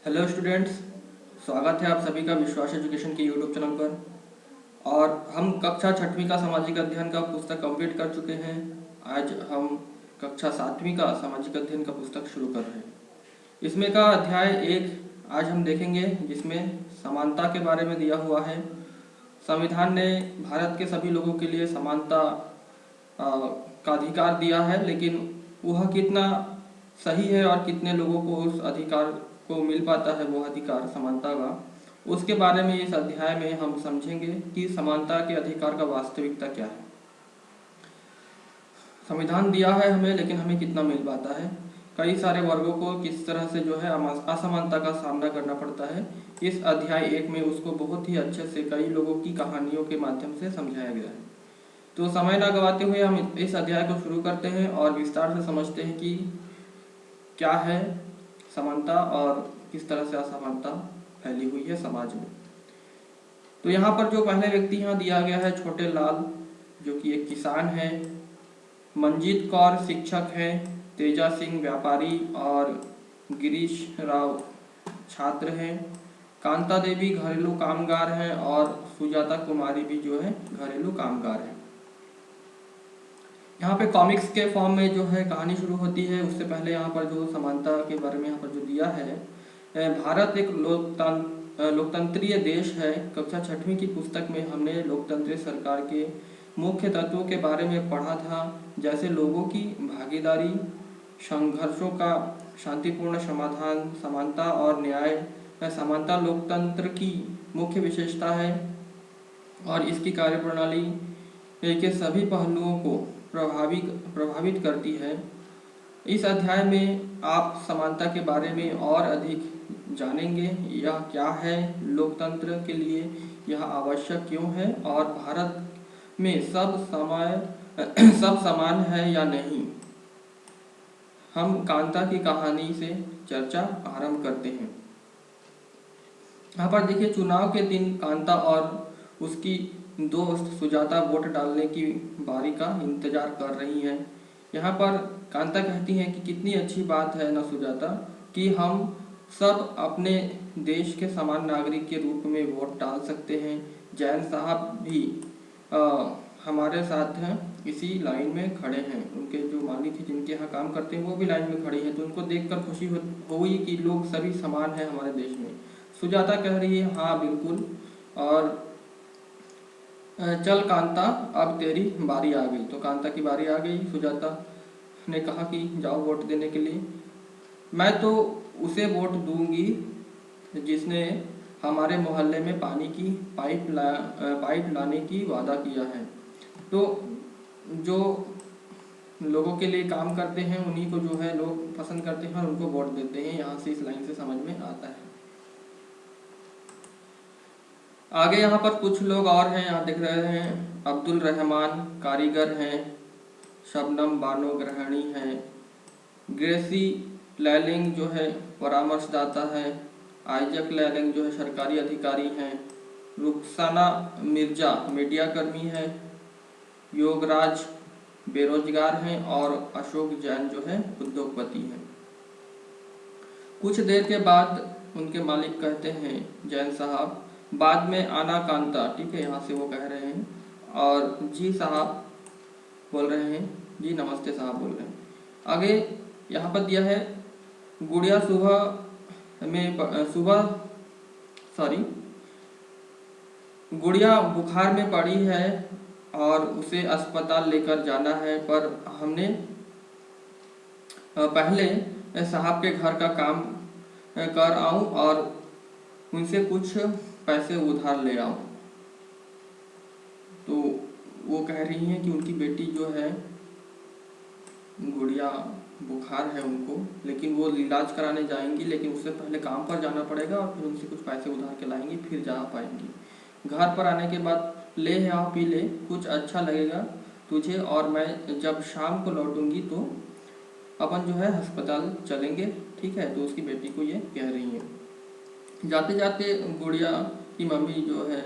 Hello students, स्वागत है आप सभी का विश्वास एजुकेशन के यूट्यूब चैनल पर। और हम कक्षा छठवीं का सामाजिक अध्ययन का पुस्तक कंप्लीट कर चुके हैं। आज हम कक्षा सातवीं का सामाजिक अध्ययन का पुस्तक शुरू कर रहे हैं। इसमें का अध्याय एक आज हम देखेंगे, जिसमें समानता के बारे में दिया हुआ है। संविधान ने भारत के सभी लोगों के लिए समानता का अधिकार दिया है, लेकिन वह कितना सही है और कितने लोगों को उस अधिकार को मिल पाता है, वो अधिकार समानता का, उसके बारे में इस अध्याय में हम समझेंगे कि समानता के अधिकार का वास्तविकता क्या है। संविधान दिया है हमें, लेकिन हमें कितना मिल पाता है। कई सारे वर्गों को किस तरह से जो है असमानता का सामना करना पड़ता है। इस अध्याय एक में उसको बहुत ही अच्छे से कई लोगों की कहानियों के माध्यम से समझाया गया है। तो समय ना गवाते हुए हम इस अध्याय को शुरू करते हैं और विस्तार से समझते हैं कि क्या है समानता और किस तरह से असमानता फैली हुई है समाज में। तो यहाँ पर जो पहले व्यक्ति यहाँ दिया गया है, छोटे लाल, जो कि एक किसान है। मंजीत कौर शिक्षक हैं। तेजा सिंह व्यापारी और गिरीश राव छात्र हैं। कांता देवी घरेलू कामगार हैं और सुजाता कुमारी भी जो है घरेलू कामगार हैं। यहाँ पे कॉमिक्स के फॉर्म में जो है कहानी शुरू होती है। उससे पहले यहाँ पर जो समानता के बारे में यहाँ पर जो दिया है, भारत एक लोकतंत्रीय देश है। कक्षा छठवीं की पुस्तक में हमने लोकतंत्रीय सरकार के मुख्य तत्वों के बारे में पढ़ा था, जैसे लोगों की भागीदारी, संघर्षों का शांतिपूर्ण समाधान, समानता और न्याय। समानता लोकतंत्र की मुख्य विशेषता है और इसकी कार्यप्रणाली के सभी पहलुओं को प्रभावित करती है। इस अध्याय में आप समानता के बारे में और अधिक जानेंगे। यह क्या है, लोकतंत्र के लिए यह आवश्यक क्यों है और भारत में सब समान है या नहीं। हम कांता की कहानी से चर्चा आरंभ करते हैं। यहाँ पर देखिए, चुनाव के दिन कांता और उसकी दोस्त सुजाता वोट डालने की बारी का इंतजार कर रही हैं। यहाँ पर कांता कहती हैं कि कितनी अच्छी बात है ना सुजाता, कि हम सब अपने देश के समान नागरिक के रूप में वोट डाल सकते हैं। जैन साहब भी हमारे साथ हैं, इसी लाइन में खड़े हैं। उनके जो मालिक हैं, जिनके यहाँ काम करते हैं, वो भी लाइन में खड़ी हैं। तो उनको देखकर खुशी हुई कि लोग सभी समान हैं हमारे देश में। सुजाता कह रही है, हाँ बिल्कुल, और चल कांता, अब तेरी बारी आ गई। तो कांता की बारी आ गई। सुजाता ने कहा कि जाओ वोट देने के लिए। मैं तो उसे वोट दूंगी जिसने हमारे मोहल्ले में पानी की पाइप लाने की वादा किया है। तो जो लोगों के लिए काम करते हैं, उन्हीं को जो है लोग पसंद करते हैं और उनको वोट देते हैं। यहाँ से इस लाइन से समझ में आता है। आगे यहाँ पर कुछ लोग और हैं, यहाँ दिख रहे हैं। अब्दुल रहमान कारीगर हैं। शबनम बानो गृहिणी हैं। ग्रेसी लैलिंग जो है परामर्शदाता है। आइजक लैलिंग जो है सरकारी अधिकारी हैं। रुखसाना मिर्जा मीडिया कर्मी है। योगराज बेरोजगार हैं और अशोक जैन जो है उद्योगपति हैं। कुछ देर के बाद उनके मालिक कहते हैं, जैन साहब बाद में आना कांता, ठीक है, यहाँ से वो कह रहे हैं। और जी साहब बोल रहे हैं, जी नमस्ते साहब बोल रहे हैं। आगे यहाँ पर दिया है, गुड़िया गुड़िया बुखार में पड़ी है और उसे अस्पताल लेकर जाना है, पर हमने पहले साहब के घर का काम कर आऊं और उनसे कुछ पैसे उधार ले आऊं। तो वो कह रही हैं कि उनकी बेटी जो है गुड़िया बुखार है उनको, लेकिन वो इलाज कराने जाएंगी, लेकिन उससे पहले काम पर जाना पड़ेगा और फिर उनसे कुछ पैसे उधार के लाएंगी, फिर जा पाएंगी। घर पर आने के बाद ले आओ पी ले, कुछ अच्छा लगेगा तुझे, और मैं जब शाम को लौटूंगी तो अपन जो है अस्पताल चलेंगे, ठीक है। तो उसकी बेटी को ये कह रही है। जाते जाते गुड़िया की मम्मी जो है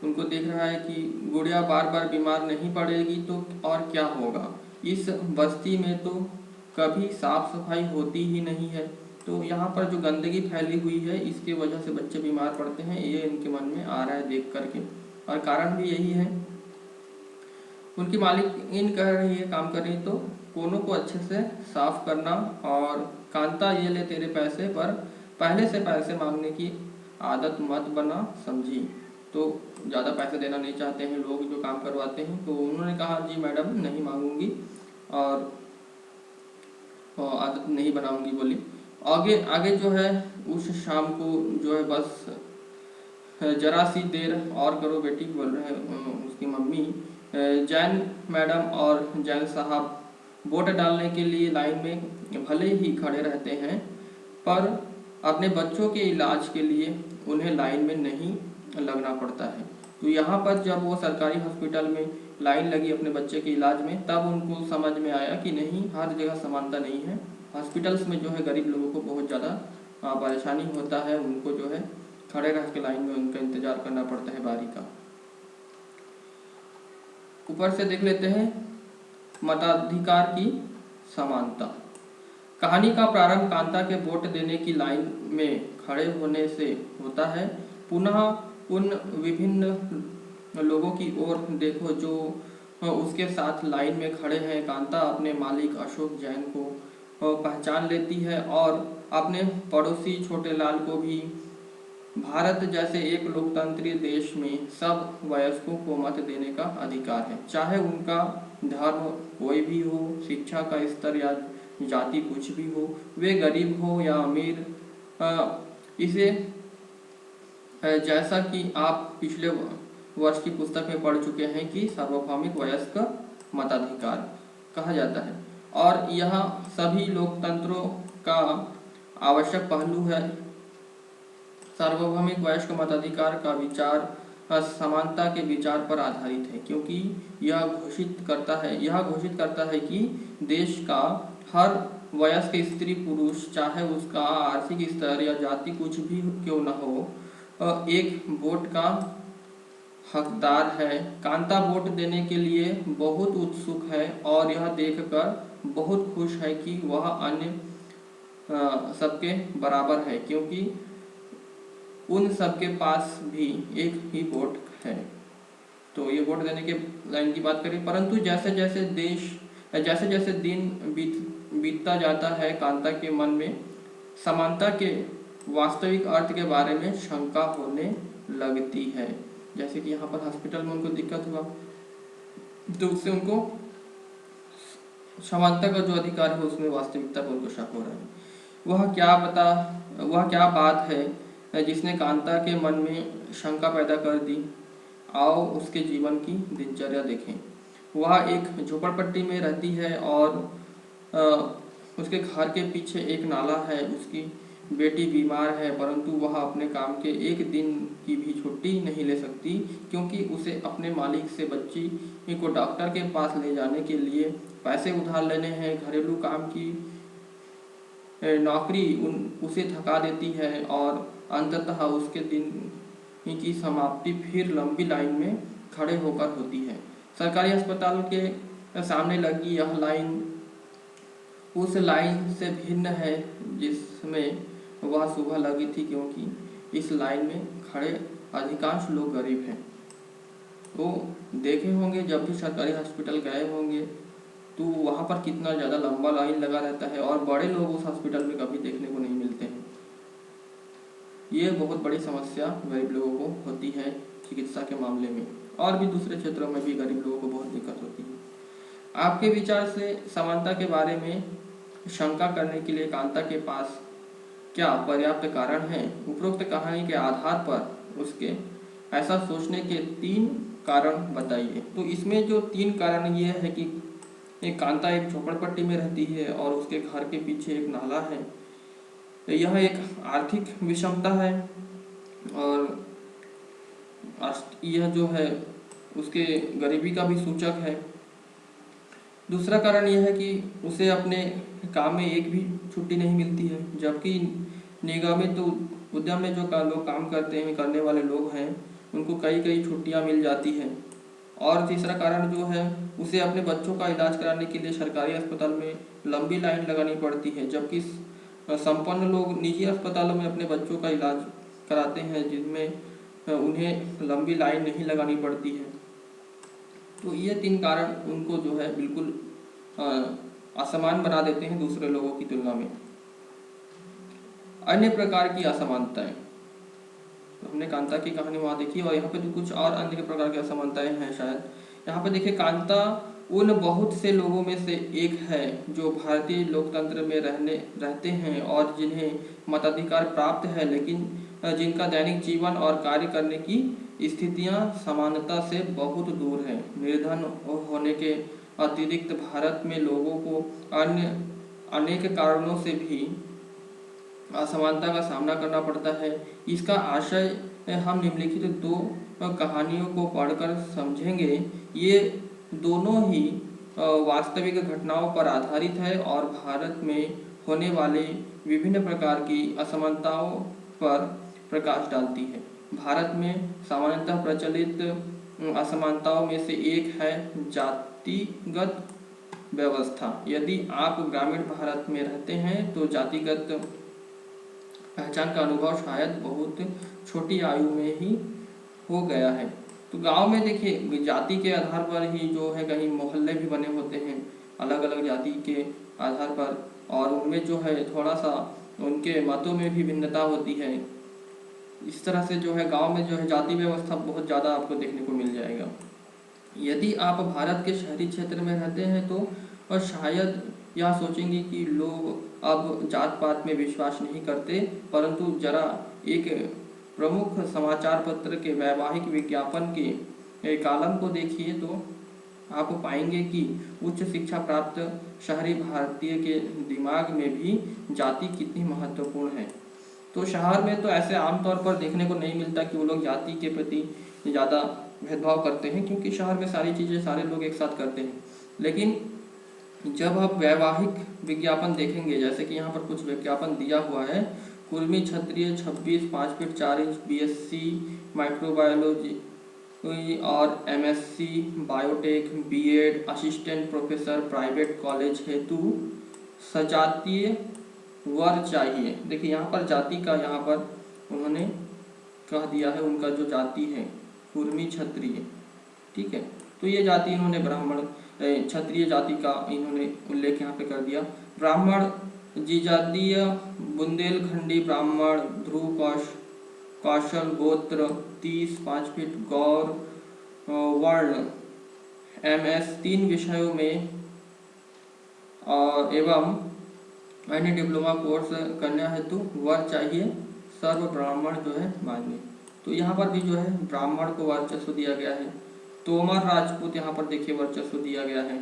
उनको देख रहा है कि गुड़िया बार बार बीमार नहीं पड़ेगी तो और क्या होगा। इस बस्ती में तो कभी साफ सफाई होती ही नहीं है। तो यहाँ पर जो गंदगी फैली हुई है इसके वजह से बच्चे बीमार पड़ते हैं, ये इनके मन में आ रहा है देख करके। और कारण भी यही है, उनकी मालिक कह रही है, काम कर रही है, तो कोनों को अच्छे से साफ करना। और कांता ये ले तेरे पैसे, पर पहले से पैसे मांगने की आदत मत बना, समझी। तो ज़्यादा पैसे देना नहीं चाहते हैं लोग जो काम करवाते हैं, तो उन्होंने कहा जी मैडम नहीं मांगूंगी और आदत नहीं बनाऊंगी बोली। आगे आगे जो है उस शाम को जो है बस जरा सी देर और करो बेटी, बोल रहे हैं उसकी मम्मी। जैन मैडम और जैन साहब वोट डालने के लिए लाइन में भले ही खड़े रहते हैं, पर अपने बच्चों के इलाज के लिए उन्हें लाइन में नहीं लगना पड़ता है। तो यहाँ पर जब वो सरकारी हॉस्पिटल में लाइन लगी अपने बच्चे के इलाज में, तब उनको समझ में आया कि नहीं, हर जगह समानता नहीं है। हॉस्पिटल्स में जो है गरीब लोगों को बहुत ज़्यादा परेशानी होता है, उनको जो है खड़े रह के लाइन में उनका इंतजार करना पड़ता है बारी का। ऊपर से देख लेते हैं मताधिकार की समानता। कहानी का प्रारंभ कांता के वोट देने की लाइन में खड़े होने से होता है। पुनः उन विभिन्न लोगों की ओर देखो जो उसके साथ लाइन में खड़े हैं। कांता अपने मालिक अशोक जैन को पहचान लेती है और अपने पड़ोसी छोटे लाल को भी। भारत जैसे एक लोकतंत्रीय देश में सब वयस्कों को मत देने का अधिकार है, चाहे उनका धर्म कोई भी हो, शिक्षा का स्तर या जाति कुछ भी हो, वे गरीब हो या अमीर। इसे जैसा कि आप पिछले वर्ष की पुस्तक में पढ़ चुके हैं कि सार्वभौमिक वयस्क मताधिकार कहा जाता है, और यह सभी लोकतंत्रों का आवश्यक पहलू है। सार्वभौमिक वयस्क मताधिकार का विचार समानता के विचार पर आधारित है, क्योंकि यह घोषित करता है कि देश का हर वयस्क स्त्री पुरुष, चाहे उसका आर्थिक स्तर या जाति कुछ भी क्यों न हो, एक वोट का हकदार है। कांता वोट देने के लिए बहुत उत्सुक है और यह देखकर बहुत खुश है कि वह अन्य सबके बराबर है, क्योंकि उन सबके पास भी एक ही वोट है। तो ये वोट देने के लाइन की बात करें, परंतु जैसे जैसे दिन बीतता जाता है, कांता के मन में समानता के वास्तविक अर्थ के बारे में शंका होने लगती है। जैसे कि यहाँ पर हॉस्पिटल में उनको दिक्कत हुआ, तो उससे उनको समानता का जो अधिकार है उसमें वास्तविकता पर उनको शक हो रहा है। वह क्या बात है जिसने कांता के मन में शंका पैदा कर दी। आओ उसके जीवन की दिनचर्या देखें। वह एक झोपड़पट्टी में रहती है और उसके घर के पीछे एक नाला है। उसकी बेटी बीमार है, परंतु वह अपने काम के एक दिन की भी छुट्टी नहीं ले सकती, क्योंकि उसे अपने मालिक से बच्ची को डॉक्टर के पास ले जाने के लिए पैसे उधार लेने हैं। घरेलू काम की नौकरी उसे थका देती है और अंततः उसके दिन की समाप्ति फिर लंबी लाइन में खड़े होकर होती है। सरकारी अस्पताल के सामने लगी यह लाइन उस लाइन से भिन्न है जिसमें वह सुबह लगी थी, क्योंकि इस लाइन में खड़े अधिकांश लोग गरीब हैं। वो देखे होंगे जब भी सरकारी हॉस्पिटल गए होंगे तो वहाँ पर कितना ज़्यादा लंबा लाइन लगा रहता है और बड़े लोग उस हॉस्पिटल में कभी देखने को नहीं मिलते हैं। ये बहुत बड़ी समस्या गरीब लोगों को होती है चिकित्सा के मामले में, और भी दूसरे क्षेत्रों में भी गरीब लोगों को बहुत दिक्कत होती है। आपके विचार से समानता के बारे में शंका करने के लिए कांता के पास क्या पर्याप्त कारण है? उपरोक्त कहानी के आधार पर उसके ऐसा सोचने के 3 कारण बताइए। तो इसमें जो 3 कारण ये है कि एक कांता एक झोपड़पट्टी में रहती है और उसके घर के पीछे एक नाला है। यह एक आर्थिक विषमता है और यह जो है उसके गरीबी का भी सूचक है। दूसरा कारण यह है कि उसे अपने काम में एक भी छुट्टी नहीं मिलती है, जबकि निगमित उद्यम में जो लोग काम करने वाले लोग हैं उनको कई छुट्टियां मिल जाती हैं। और तीसरा कारण जो है उसे अपने बच्चों का इलाज कराने के लिए सरकारी अस्पताल में लंबी लाइन लगानी पड़ती है, जबकि संपन्न लोग निजी अस्पतालों में अपने बच्चों का इलाज कराते हैं, जिनमें उन्हें लंबी लाइन नहीं लगानी पड़ती है। तो ये 3 कारण उनको जो है बिल्कुल असमान बना देते हैं दूसरे लोगों की तुलना में। अन्य प्रकार की असमानताएं, तो हमने कांता की कहानी वहाँ देखी, और यहाँ पे जो कुछ और अन्य प्रकार की असमानताएं हैं शायद यहाँ पे देखिए। कांता उन बहुत से लोगों में से एक है जो भारतीय लोकतंत्र में रहते हैं और जिन्हें मताधिकार प्राप्त है, लेकिन जिनका दैनिक जीवन और कार्य करने की स्थितियां समानता से बहुत दूर है। निर्धन होने के अतिरिक्त भारत में लोगों को अन्य अनेक कारणों से भी असमानता का सामना करना पड़ता है। इसका आशय हम निम्नलिखित 2 कहानियों को पढ़कर समझेंगे। ये दोनों ही वास्तविक घटनाओं पर आधारित है और भारत में होने वाले विभिन्न प्रकार की असमानताओं पर प्रकाश डालती है। भारत में सामान्यतः प्रचलित असमानताओं में से एक है जातिगत व्यवस्था। यदि आप ग्रामीण भारत में रहते हैं तो जातिगत पहचान का अनुभव शायद बहुत छोटी आयु में ही हो गया है। तो गांव में देखिए जाति के आधार पर ही जो है कहीं मोहल्ले भी बने होते हैं अलग अलग जाति के आधार पर, और उनमें जो है थोड़ा सा उनके मतों में भी भिन्नता होती है। इस तरह से जो है गांव में जो है जाति व्यवस्था बहुत ज़्यादा आपको देखने को मिल जाएगा। यदि आप भारत के शहरी क्षेत्र में रहते हैं तो और शायद यह सोचेंगे कि लोग अब जात पात में विश्वास नहीं करते, परंतु जरा एक प्रमुख समाचार पत्र के वैवाहिक विज्ञापन के कॉलम को देखिए तो आप पाएंगे कि उच्च शिक्षा प्राप्त शहरी भारतीय के दिमाग में भी जाति कितनी महत्वपूर्ण है। तो शहर में तो ऐसे आमतौर पर देखने को नहीं मिलता कि वो लोग जाति के प्रति ज़्यादा भेदभाव करते हैं, क्योंकि शहर में सारी चीज़ें सारे लोग एक साथ करते हैं। लेकिन जब आप वैवाहिक विज्ञापन देखेंगे, जैसे कि यहाँ पर कुछ विज्ञापन दिया हुआ है, कुर्मी क्षत्रिय 26 5 फीट 4 इंच BSc माइक्रोबायोलॉजी और MSc biotech B.Ed assistant professor private college हेतु सजातीय वर चाहिए। देखिए यहाँ पर जाति का यहाँ पर उन्होंने कह दिया है, उनका जो जाति है कुर्मी क्षत्रिय, ठीक है। तो ये जाति इन्होंने ब्राह्मण क्षत्रिय जाति का इन्होंने उल्लेख यहाँ पे कर दिया। ब्राह्मण जीजातीय बुंदेलखंडी ब्राह्मण ध्रुव कौशल गोत्र 30 5 फीट गौर वर्ण MS 3 विषयों में एवं अन्य डिप्लोमा कोर्स करना हेतु वर चाहिए, सर्व ब्राह्मण जो है मान्य। तो यहाँ पर भी जो है ब्राह्मण को वर्चस्व दिया गया है। तोमर राजपूत यहाँ पर देखिए वर्चस्व दिया गया है,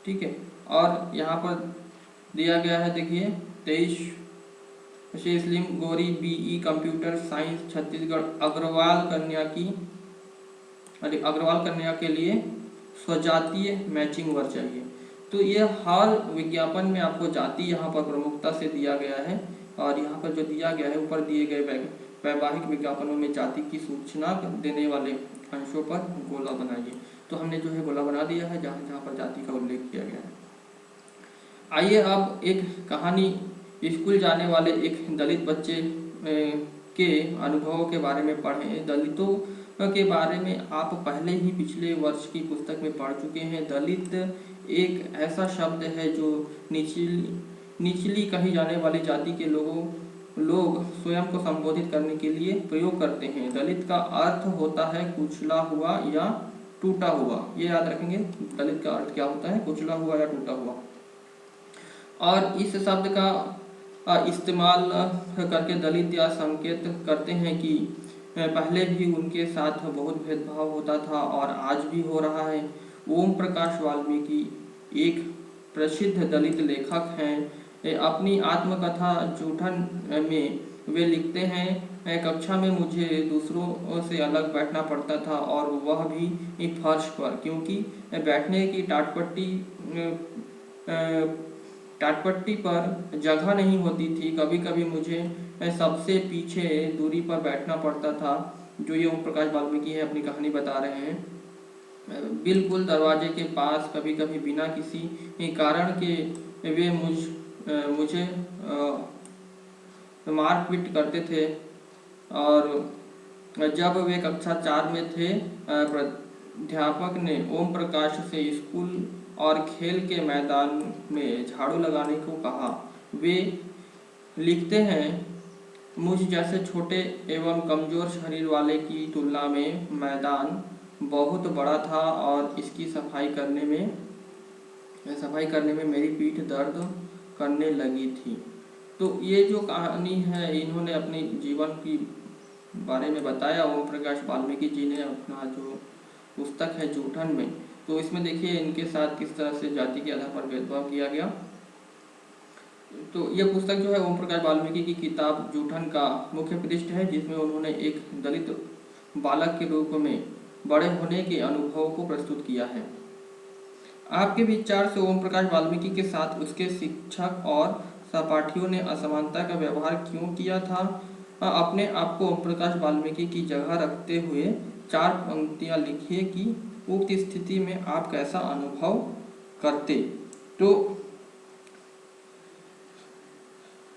ठीक है। और यहाँ पर दिया गया है देखिए 23 Sheshling Gauri BE computer science Chhattisgarh Agrawal कन्या के लिए स्वजातीय मैचिंग वर चाहिए। तो ये हर विज्ञापन में आपको जाति यहाँ पर प्रमुखता से दिया गया है, और यहाँ पर जो दिया गया है ऊपर दिए गए वैवाहिक विज्ञापनों में जाति की सूचना देने वाले अंशों पर गोला बनाइए। तो हमने जो है गोला बना दिया है जहाँ जहाँ पर जाति का उल्लेख किया गया है। आइए अब एक कहानी स्कूल जाने वाले एक दलित बच्चे के अनुभवों के बारे में पढ़ें। दलितों के बारे में आप पहले ही पिछले वर्ष की पुस्तक में पढ़ चुके हैं। दलित एक ऐसा शब्द है जो निचली कही जाने वाली जाति के लोग स्वयं को संबोधित करने के लिए प्रयोग करते हैं। दलित का अर्थ होता है कुचला हुआ या टूटा हुआ, ये याद रखेंगे। दलित का अर्थ क्या होता है, कुचला हुआ या टूटा हुआ। और इस शब्द का इस्तेमाल करके दलित या संकेत करते हैं कि पहले भी उनके साथ बहुत भेदभाव होता था और आज भी हो रहा है। ओम प्रकाश वाल्मीकि एक प्रसिद्ध दलित लेखक हैं। अपनी आत्मकथा जूठन में वे लिखते हैं, कक्षा में मुझे दूसरों से अलग बैठना पड़ता था और वह भी फर्श पर, क्योंकि बैठने की टाटपट्टी पर जगह नहीं होती थी। कभी कभी मुझे सबसे पीछे दूरी पर बैठना पड़ता था। जो ये ओम प्रकाश वाल्मीकि है अपनी कहानी बता रहे हैं, बिल्कुल दरवाजे के पास। कभी कभी बिना किसी कारण के वे मुझे मारपीट करते थे। और जब वे कक्षा 4 में थे, प्राध्यापक ने ओम प्रकाश से स्कूल और खेल के मैदान में झाड़ू लगाने को कहा। वे लिखते हैं, मुझ जैसे छोटे एवं कमजोर शरीर वाले की तुलना में मैदान बहुत बड़ा था और इसकी सफाई करने में मेरी पीठ दर्द करने लगी थी। तो ये जो कहानी है, इन्होंने अपने जीवन की बारे में बताया ओम प्रकाश वाल्मीकि जी ने अपना जो पुस्तक है जूठन में। तो इसमें देखिए इनके साथ किस तरह से जाति के आधार पर भेदभाव किया गया। तो यह पुस्तक जो है ओम प्रकाश वाल्मीकि की किताब जूठन का मुख्य पृष्ठ है, जिसमें उन्होंने एक दलित बालक के रूप में बड़े होने के अनुभव को प्रस्तुत किया है। आपके विचार से ओम प्रकाश वाल्मीकि के साथ उसके शिक्षक और सहपाठियों ने असमानता का व्यवहार क्यों किया था? अपने आप को ओम प्रकाश वाल्मीकि की जगह रखते हुए 4 पंक्तियां लिखिए कि उक्त स्थिति में आप कैसा अनुभव करते। तो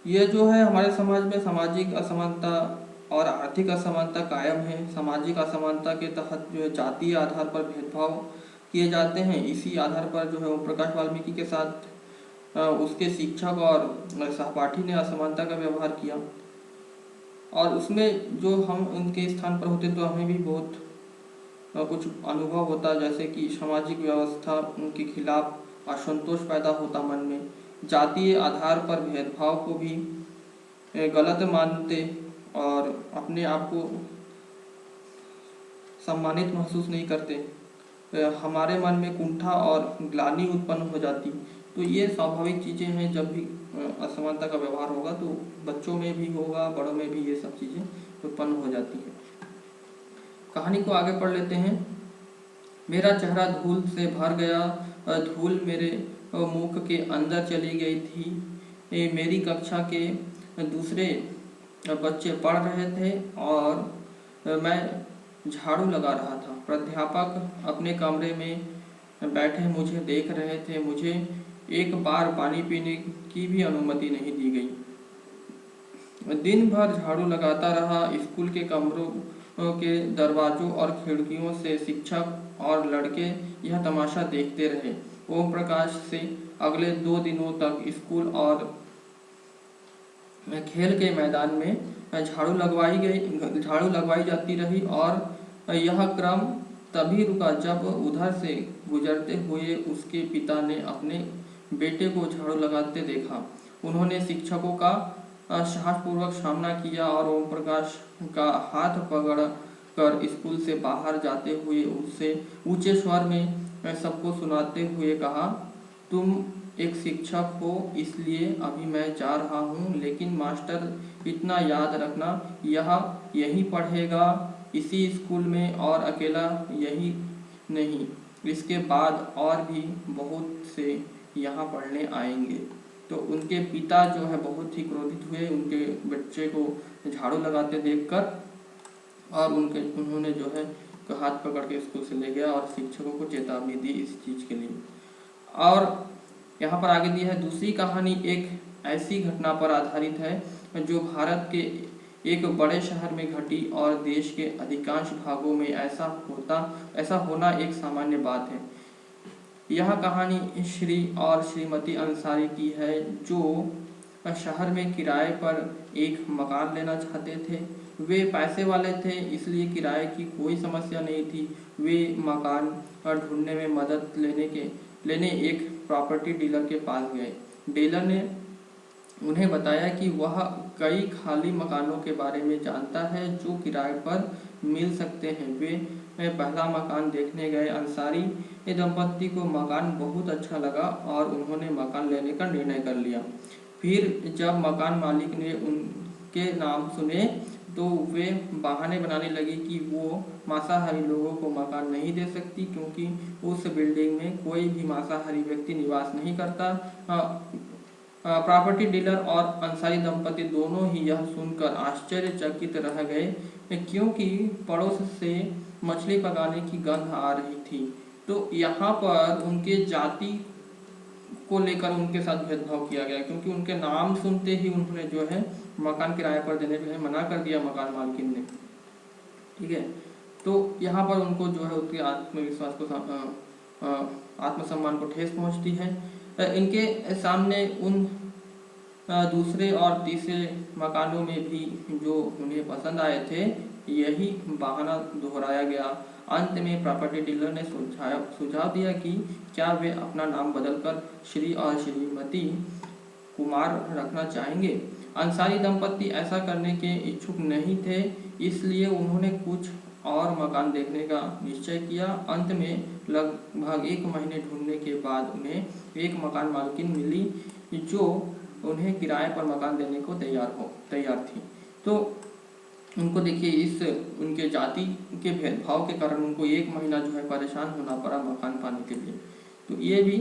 ये जो है हमारे समाज में सामाजिक असमानता और आर्थिक असमानता कायम है। सामाजिक असमानता के तहत जो है जातीय आधार पर भेदभाव किए जाते हैं। इसी आधार पर जो है ओम प्रकाश वाल्मीकि के साथ उसके शिक्षक और सहपाठी ने असमानता का व्यवहार किया, और उसमें जो हम उनके स्थान पर होते तो हमें भी बहुत कुछ अनुभव होता, जैसे कि सामाजिक व्यवस्था के खिलाफ असंतोष पैदा होता मन में, जातीय आधार पर भेदभाव को भी गलत मानते और अपने आप को सम्मानित महसूस नहीं करते। हमारे मन में कुंठा और ग्लानि उत्पन्न हो जाती। तो ये स्वाभाविक चीज़ें हैं, जब भी असमानता का व्यवहार होगा तो बच्चों में भी होगा, बड़ों में भी ये सब चीज़ें उत्पन्न हो जाती है। कहानी को आगे पढ़ लेते हैं। मेरा चेहरा धूल से भर गया, धूल मेरे मुख के अंदर चली गई थी। मेरी कक्षा के दूसरे बच्चे पढ़ रहे थे और मैं झाड़ू लगा रहा था। प्राध्यापक अपने कमरे में बैठे मुझे देख रहे थे। मुझे एक बार पानी पीने की भी अनुमति नहीं दी गई। दिन भर झाड़ू लगाता रहा। स्कूल के कमरों के दरवाजों और खिड़कियों से शिक्षक और लड़के यह तमाशा देखते रहे। ओम प्रकाश से अगले 2 दिनों तक स्कूल और खेल के मैदान में झाड़ू लगवाई जाती रही, और यह क्रम तभी रुका जब उधर से गुजरते हुए उसके पिता ने अपने बेटे को झाड़ू लगाते देखा। उन्होंने शिक्षकों का साहसपूर्वक सामना किया और ओम प्रकाश का हाथ पकड़ कर स्कूल से बाहर जाते हुए उससे ऊंचे स्वर में सबको सुनाते हुए कहा, तुम एक शिक्षक हो इसलिए अभी मैं जा रहा हूँ, लेकिन मास्टर इतना याद रखना, यह यहीं पढ़ेगा इसी स्कूल में, और अकेला यही नहीं, इसके बाद और भी बहुत से यहाँ पढ़ने आएंगे। तो उनके पिता जो है बहुत ही क्रोधित हुए उनके बच्चे को झाड़ू लगाते देखकर, और उन्होंने जो है हाथ पकड़ के स्कूल से ले गया और शिक्षकों को चेतावनी दी इस चीज़ के लिए। और यहाँ पर आगे दी है दूसरी कहानी, एक ऐसी घटना पर आधारित है जो भारत के एक बड़े शहर में घटी और देश के अधिकांश भागों में ऐसा होना एक सामान्य बात है। यह कहानी श्री और श्रीमती अंसारी की है, जो शहर में किराए पर एक मकान लेना चाहते थे। वे पैसे वाले थे, इसलिए किराए की कोई समस्या नहीं थी। वे मकान ढूंढने में मदद लेने एक प्रॉपर्टी डीलर के पास गए। डीलर ने उन्हें बताया कि वह कई खाली मकानों के बारे में जानता है जो किराए पर मिल सकते हैं। वे पहला मकान देखने गए। अंसारी दंपत्ति को मकान बहुत अच्छा लगा और उन्होंने मकान लेने का निर्णय कर लिया। फिर जब मकान मालिक ने उनके नाम सुने तो वे बहाने बनाने लगी कि वो मांसाहारी लोगों को मकान नहीं दे सकती, क्योंकि उस बिल्डिंग में कोई भी मांसाहारी व्यक्ति निवास नहीं करता। प्रॉपर्टी डीलर और अंसारी दंपति दोनों ही यह सुनकर आश्चर्यचकित रह गए, क्योंकि पड़ोस से मछली पकाने की गंध आ रही थी। तो यहाँ पर उनके जाति को लेकर उनके साथ भेदभाव किया गया, क्योंकि उनके नाम सुनते ही उन्होंने जो है मकान किराए पर देने जो है मना कर दिया मकान मालकिन ने। ठीक है, तो यहाँ पर उनको जो है उसके आत्मविश्वास को आत्मसम्मान को ठेस पहुँचती है। इनके सामने उन दूसरे और तीसरे मकानों में भी जो उन्हें पसंद आए थे यही बहाना दोहराया गया। अंत में प्रॉपर्टी डीलर ने सुझाव दिया कि क्या वे अपना नाम बदलकर श्री और श्रीमती कुमार रखना चाहेंगे। अंसारी दंपत्ति ऐसा करने के इच्छुक नहीं थे, इसलिए उन्होंने कुछ और मकान देखने का निश्चय किया। अंत में लगभग 1 महीने ढूंढने के बाद उन्हें एक मकान मालकिन मिली जो उन्हें किराए पर मकान देने को तैयार थी। तो उनको देखिए इस उनके जाति के भेदभाव के कारण उनको 1 महीना जो है परेशान होना पड़ा मकान पाने के लिए। तो ये भी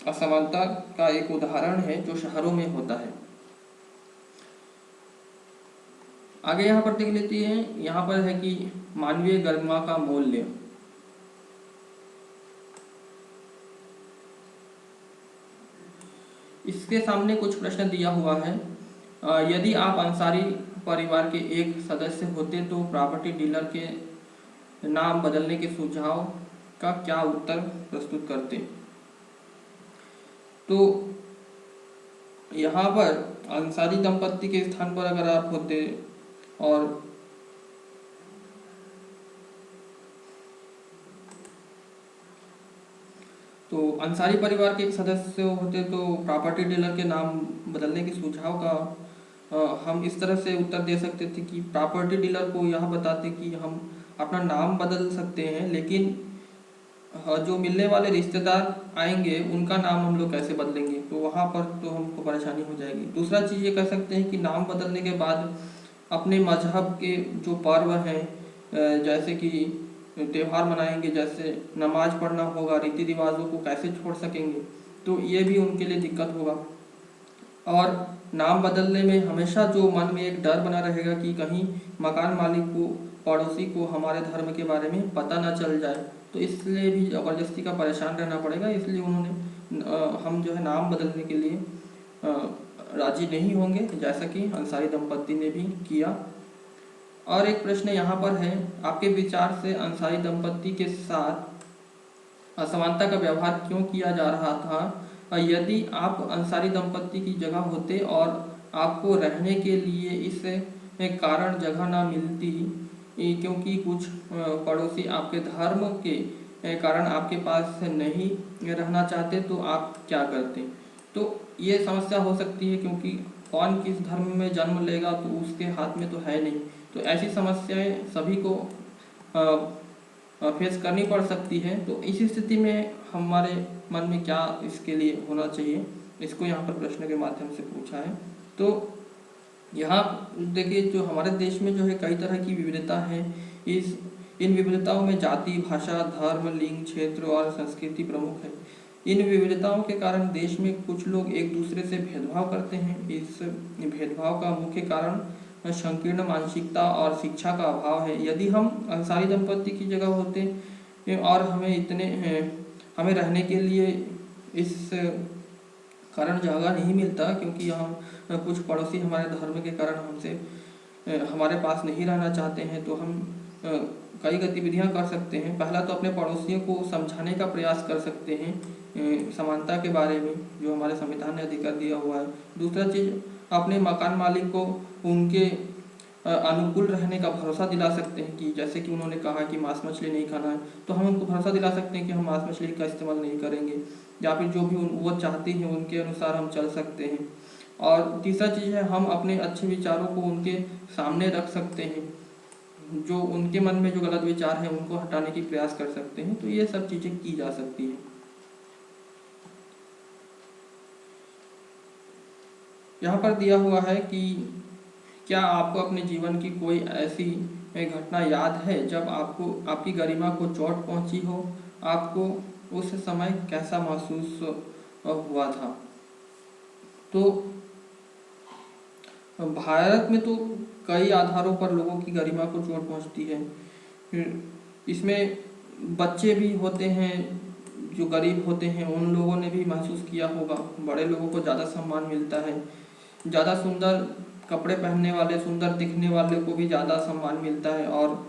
असमानता का एक उदाहरण है जो शहरों में होता है। आगे यहाँ पर देख लेते हैं, यहाँ पर है कि मानवीय गरिमा का मूल्य। इसके सामने कुछ प्रश्न दिया हुआ है। यदि आप अंसारी परिवार के एक सदस्य होते तो प्रॉपर्टी डीलर के नाम बदलने के सुझाव का क्या उत्तर प्रस्तुत करते। तो यहाँ पर अंसारी दंपत्ति के स्थान पर अगर आप होते और तो अंसारी परिवार के एक सदस्य होते तो प्रॉपर्टी डीलर के नाम बदलने के सुझाव का हम इस तरह से उत्तर दे सकते थे कि प्रॉपर्टी डीलर को यह बताते कि हम अपना नाम बदल सकते हैं, लेकिन जो मिलने वाले रिश्तेदार आएंगे उनका नाम हम लोग कैसे बदलेंगे, तो वहाँ पर तो हमको परेशानी हो जाएगी। दूसरा चीज़ ये कह सकते हैं कि नाम बदलने के बाद अपने मजहब के जो पर्व हैं जैसे कि त्यौहार मनाएंगे, जैसे नमाज पढ़ना होगा, रीति रिवाजों को कैसे छोड़ सकेंगे, तो ये भी उनके लिए दिक्कत होगा। और नाम बदलने में हमेशा जो मन में एक डर बना रहेगा कि कहीं मकान मालिक को, पड़ोसी को हमारे धर्म के बारे में पता ना चल जाए, तो इसलिए भी ज़बरदस्ती का परेशान रहना पड़ेगा। इसलिए उन्होंने हम जो है नाम बदलने के लिए राजी नहीं होंगे, जैसा कि अंसारी दंपत्ति ने भी किया। और एक प्रश्न यहाँ पर है, आपके विचार से अंसारी दंपत्ति के साथ असमानता का व्यवहार क्यों किया जा रहा था। यदि आप अंसारी दंपत्ति की जगह होते और आपको रहने के लिए इस कारण जगह ना मिलती, क्योंकि कुछ पड़ोसी आपके धर्म के कारण आपके पास नहीं रहना चाहते, तो आप क्या करते। तो ये समस्या हो सकती है, क्योंकि कौन किस धर्म में जन्म लेगा तो उसके हाथ में तो है नहीं। तो ऐसी समस्याएं सभी को फेस करनी पड़ सकती है। तो इस स्थिति में हमारे मन में क्या इसके लिए होना चाहिए, इसको यहाँ पर प्रश्न के माध्यम से पूछा है। तो यहाँ देखिए, जो हमारे देश में जो है कई तरह की विविधता है। इन विविधताओं में जाति, भाषा, धर्म, लिंग, क्षेत्र और संस्कृति प्रमुख है। इन विविधताओं के कारण देश में कुछ लोग एक दूसरे से भेदभाव करते हैं। इस भेदभाव का मुख्य कारण संकीर्ण मानसिकता और शिक्षा का अभाव है। यदि हम अंसारी दंपत्ति की जगह होते और हमें रहने के लिए इस कारण जगह नहीं मिलता, क्योंकि हम कुछ पड़ोसी हमारे धर्म के कारण हमारे पास नहीं रहना चाहते हैं, तो हम कई गतिविधियां कर सकते हैं। पहला तो अपने पड़ोसियों को समझाने का प्रयास कर सकते हैं समानता के बारे में, जो हमारे संविधान ने अधिकार दिया हुआ है। दूसरा चीज़, अपने मकान मालिक को उनके अनुकूल रहने का भरोसा दिला सकते हैं कि जैसे कि उन्होंने कहा कि मांस मछली नहीं खाना है, तो हम उनको भरोसा दिला सकते हैं कि हम मांस मछली का इस्तेमाल नहीं करेंगे, या फिर जो भी वो चाहती हैं उनके अनुसार हम चल सकते हैं। और तीसरा चीज़ है, हम अपने अच्छे विचारों को उनके सामने रख सकते हैं, जो उनके मन में जो गलत विचार हैं उनको हटाने की प्रयास कर सकते हैं। तो ये सब चीज़ें की जा सकती हैं। यहाँ पर दिया हुआ है कि क्या आपको अपने जीवन की कोई ऐसी घटना याद है जब आपकी गरिमा को चोट पहुंची हो, आपको उस समय कैसा महसूस हुआ था। तो भारत में तो कई आधारों पर लोगों की गरिमा को चोट पहुंचती है। इसमें बच्चे भी होते हैं जो गरीब होते हैं उन लोगों ने भी महसूस किया होगा। बड़े लोगों को ज़्यादा सम्मान मिलता है, ज़्यादा सुंदर कपड़े पहनने वाले, सुंदर दिखने वाले को भी ज़्यादा सम्मान मिलता है, और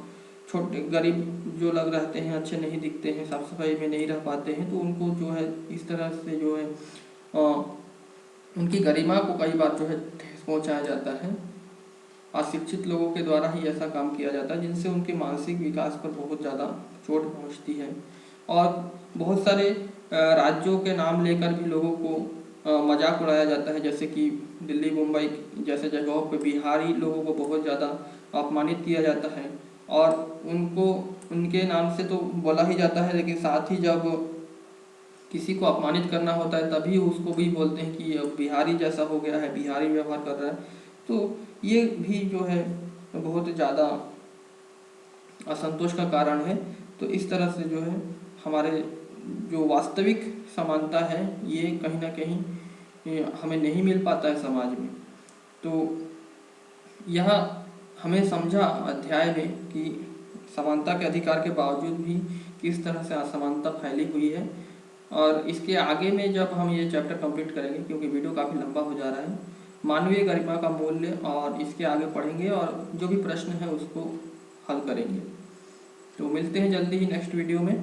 छोटे गरीब जो लोग रहते हैं, अच्छे नहीं दिखते हैं, साफ सफाई में नहीं रह पाते हैं, तो उनको जो है इस तरह से जो है उनकी गरिमा को कई बार जो है ठेस पहुँचाया जाता है। अशिक्षित लोगों के द्वारा ही ऐसा काम किया जाता है, जिनसे उनके मानसिक विकास पर बहुत ज़्यादा चोट पहुंचती है। और बहुत सारे राज्यों के नाम लेकर भी लोगों को मजाक उड़ाया जाता है, जैसे कि दिल्ली मुंबई जैसे जगहों पर बिहारी लोगों को बहुत ज़्यादा अपमानित किया जाता है, और उनको उनके नाम से तो बोला ही जाता है, लेकिन साथ ही जब किसी को अपमानित करना होता है तभी उसको भी बोलते हैं कि अब बिहारी जैसा हो गया है, बिहारी व्यवहार कर रहा है। तो ये भी जो है बहुत ज़्यादा असंतोष का कारण है। तो इस तरह से जो है हमारे जो वास्तविक समानता है ये कहीं ना कहीं हमें नहीं मिल पाता है समाज में। तो यह हमें समझा अध्याय में कि समानता के अधिकार के बावजूद भी किस तरह से असमानता फैली हुई है। और इसके आगे में जब हम ये चैप्टर कंप्लीट करेंगे, क्योंकि वीडियो काफ़ी लंबा हो जा रहा है, मानवीय गरिमा का मूल्य, और इसके आगे पढ़ेंगे और जो भी प्रश्न है उसको हल करेंगे। तो मिलते हैं जल्दी ही नेक्स्ट वीडियो में।